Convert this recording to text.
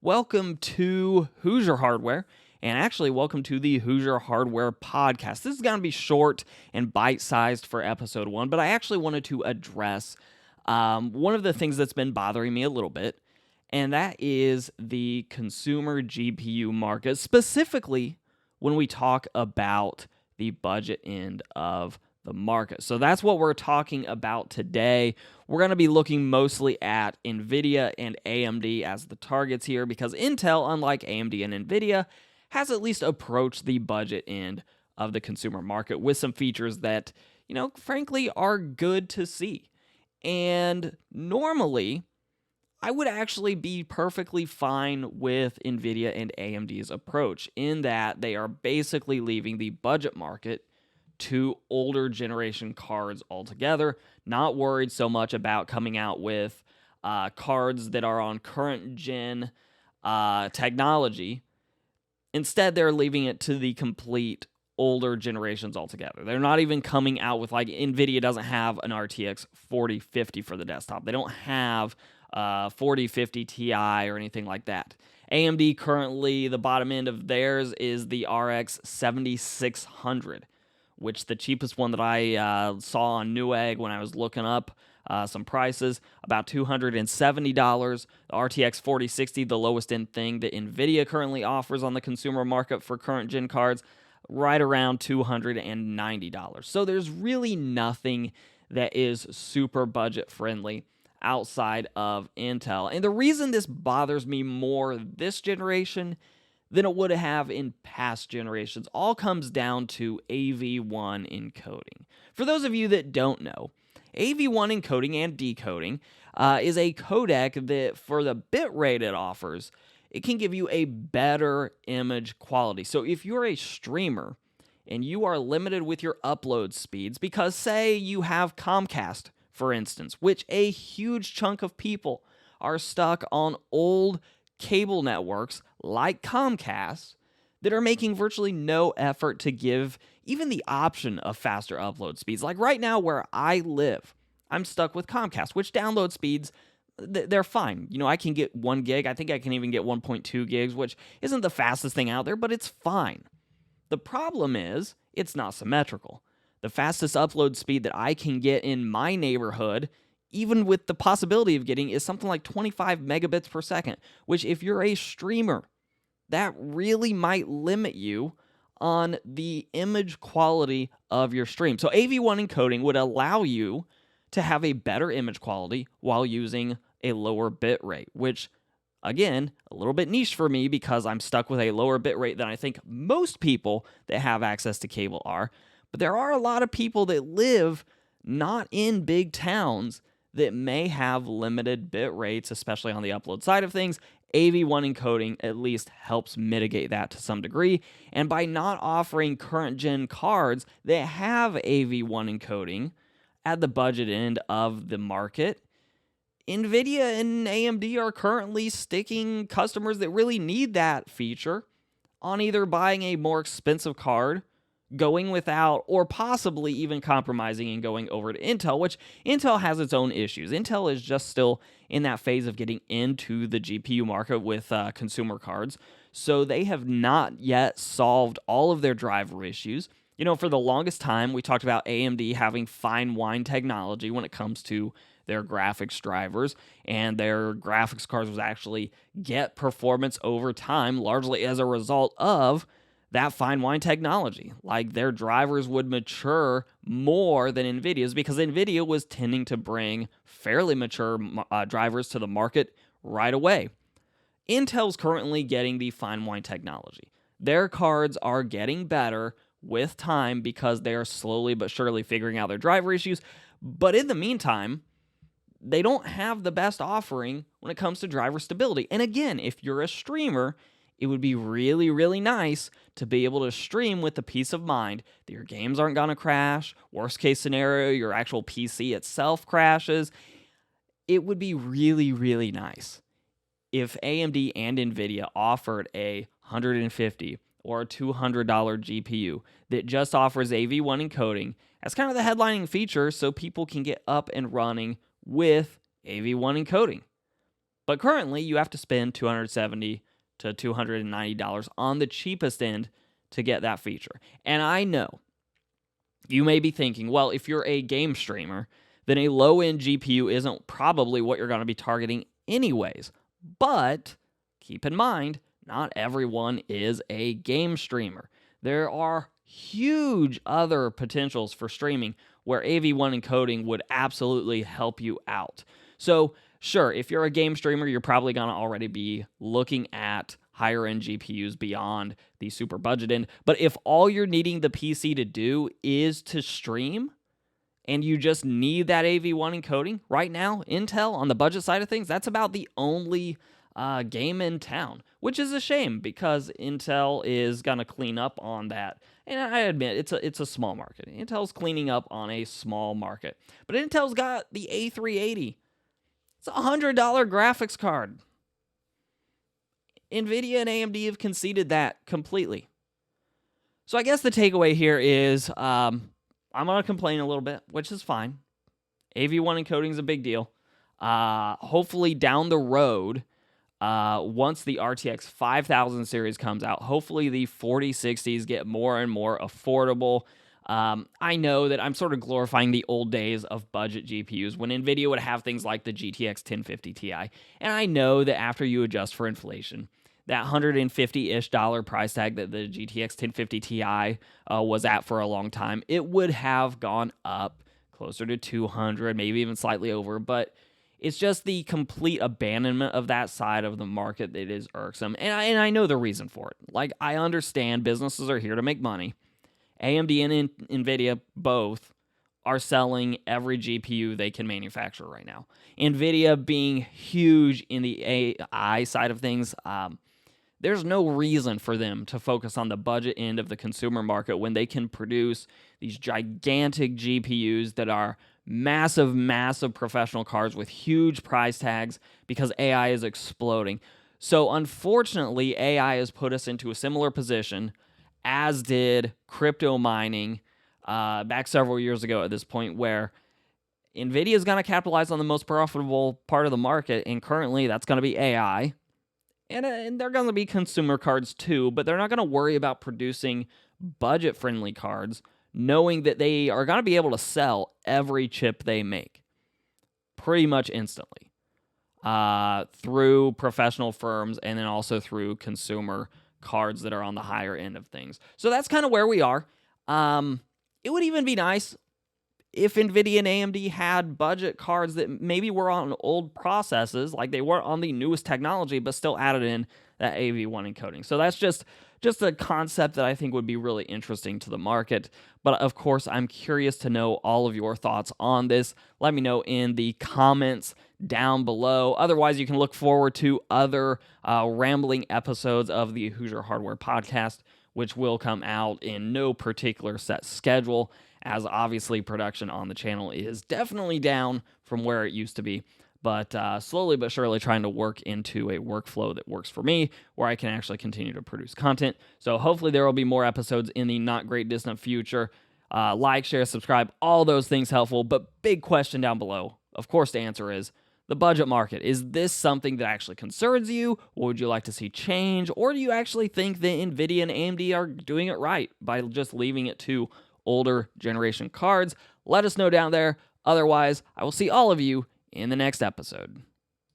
Welcome to Hoosier Hardware, and actually, welcome to the Hoosier Hardware Podcast. This is going to be short and bite-sized for episode 1, but I actually wanted to address one of the things that's been bothering me a little bit, and that is the consumer GPU market, specifically when we talk about the budget end of the market. So that's what we're talking about today. We're going to be looking mostly at Nvidia and AMD as the targets here because Intel, unlike AMD and Nvidia, has at least approached the budget end of the consumer market with some features that, frankly are good to see. And normally, I would actually be perfectly fine with Nvidia and AMD's approach in that they are basically leaving the budget market to older generation cards altogether, not worried so much about coming out with cards that are on current gen technology. Instead, they're leaving it to the complete older generations altogether. They're not even coming out with, like, Nvidia doesn't have an RTX 4050 for the desktop. They don't have 4050 Ti or anything like that. AMD currently, the bottom end of theirs is the RX 7600. Which the cheapest one that I saw on Newegg when I was looking up some prices, about $270. The RTX 4060, the lowest end thing that Nvidia currently offers on the consumer market for current gen cards, right around $290. So there's really nothing that is super budget friendly outside of Intel. And the reason this bothers me more this generation than it would have in past generations all comes down to AV1 encoding. For those of you that don't know, AV1 encoding and decoding is a codec that, for the bit rate it offers, it can give you a better image quality. So if you're a streamer and you are limited with your upload speeds, because say you have Comcast, for instance, which a huge chunk of people are stuck on old cable networks like Comcast that are making virtually no effort to give even the option of faster upload speeds. Like right now where I live, I'm stuck with Comcast, which download speeds, they're fine. I can get 1 gig. I think I can even get 1.2 gigs, which isn't the fastest thing out there, but it's fine. The problem is it's not symmetrical. The fastest upload speed that I can get in my neighborhood, even with the possibility of getting, is something like 25 megabits per second, which if you're a streamer, that really might limit you on the image quality of your stream. So AV1 encoding would allow you to have a better image quality while using a lower bit rate, which, again, a little bit niche for me because I'm stuck with a lower bit rate than I think most people that have access to cable are. But there are a lot of people that live not in big towns that may have limited bit rates, especially on the upload side of things. AV1 encoding at least helps mitigate that to some degree. And by not offering current gen cards that have AV1 encoding at the budget end of the market, Nvidia and AMD are currently sticking customers that really need that feature on either buying a more expensive card, going without, or possibly even compromising and going over to Intel, which Intel has its own issues. Intel is just still in that phase of getting into the GPU market with consumer cards, so they have not yet solved all of their driver issues. For the longest time, we talked about AMD having fine wine technology when it comes to their graphics drivers, and their graphics cards was actually get performance over time, largely as a result of that fine wine technology. Like, their drivers would mature more than Nvidia's because Nvidia was tending to bring fairly mature drivers to the market right away. Intel's currently getting the fine wine technology. Their cards are getting better with time because they are slowly but surely figuring out their driver issues. But in the meantime, they don't have the best offering when it comes to driver stability. And again, if you're a streamer, it would be really, really nice to be able to stream with the peace of mind that your games aren't going to crash. Worst case scenario, your actual PC itself crashes. It would be really, really nice if AMD and Nvidia offered a $150 or a $200 GPU that just offers AV1 encoding as kind of the headlining feature so people can get up and running with AV1 encoding. But currently, you have to spend $270 to $290 on the cheapest end to get that feature. And I know you may be thinking, well, if you're a game streamer, then a low-end GPU isn't probably what you're going to be targeting anyways. But keep in mind, not everyone is a game streamer. There are huge other potentials for streaming where AV1 encoding would absolutely help you out. So, sure, if you're a game streamer, you're probably going to already be looking at higher end GPUs beyond the super budget end. But if all you're needing the PC to do is to stream, and you just need that AV1 encoding, right now, Intel, on the budget side of things, that's about the only game in town, which is a shame because Intel is going to clean up on that. And I admit, it's a small market. Intel's cleaning up on a small market. But Intel's got the A380. It's a $100 graphics card. Nvidia and AMD have conceded that completely. So I guess the takeaway here is I'm going to complain a little bit, which is fine. AV1 encoding is a big deal. Hopefully down the road, once the RTX 5000 series comes out, hopefully the 4060s get more and more affordable. I know that I'm sort of glorifying the old days of budget GPUs when NVIDIA would have things like the GTX 1050 Ti. And I know that after you adjust for inflation, that $150-ish price tag that the GTX 1050 Ti was at for a long time, it would have gone up closer to 200, maybe even slightly over, but it's just the complete abandonment of that side of the market that is irksome, and I know the reason for it. Like, I understand businesses are here to make money. AMD and NVIDIA both are selling every GPU they can manufacture right now. NVIDIA being huge in the AI side of things, there's no reason for them to focus on the budget end of the consumer market when they can produce these gigantic GPUs that are massive, massive professional cards with huge price tags because AI is exploding. So unfortunately, AI has put us into a similar position as did crypto mining back several years ago at this point, where NVIDIA is going to capitalize on the most profitable part of the market, and currently that's going to be AI. And they're going to be consumer cards too, but they're not going to worry about producing budget-friendly cards, knowing that they are going to be able to sell every chip they make pretty much instantly through professional firms and then also through consumer cards that are on the higher end of things. So that's kind of where we are. It would even be nice if Nvidia and AMD had budget cards that maybe were on old processes, like they weren't on the newest technology, but still added in that AV1 encoding. So that's just a concept that I think would be really interesting to the market. But of course, I'm curious to know all of your thoughts on this. Let me know in the comments down below. Otherwise, you can look forward to other rambling episodes of the Hoosier Hardware Podcast, which will come out in no particular set schedule, as obviously production on the channel is definitely down from where it used to be, but slowly but surely trying to work into a workflow that works for me, where I can actually continue to produce content. So hopefully there will be more episodes in the not great distant future. Like, share, subscribe, all those things helpful, but big question down below, of course the answer is the budget market. Is this something that actually concerns you? What would you like to see change? Or do you actually think that Nvidia and AMD are doing it right by just leaving it to older generation cards? Let us know down there. Otherwise, I will see all of you in the next episode.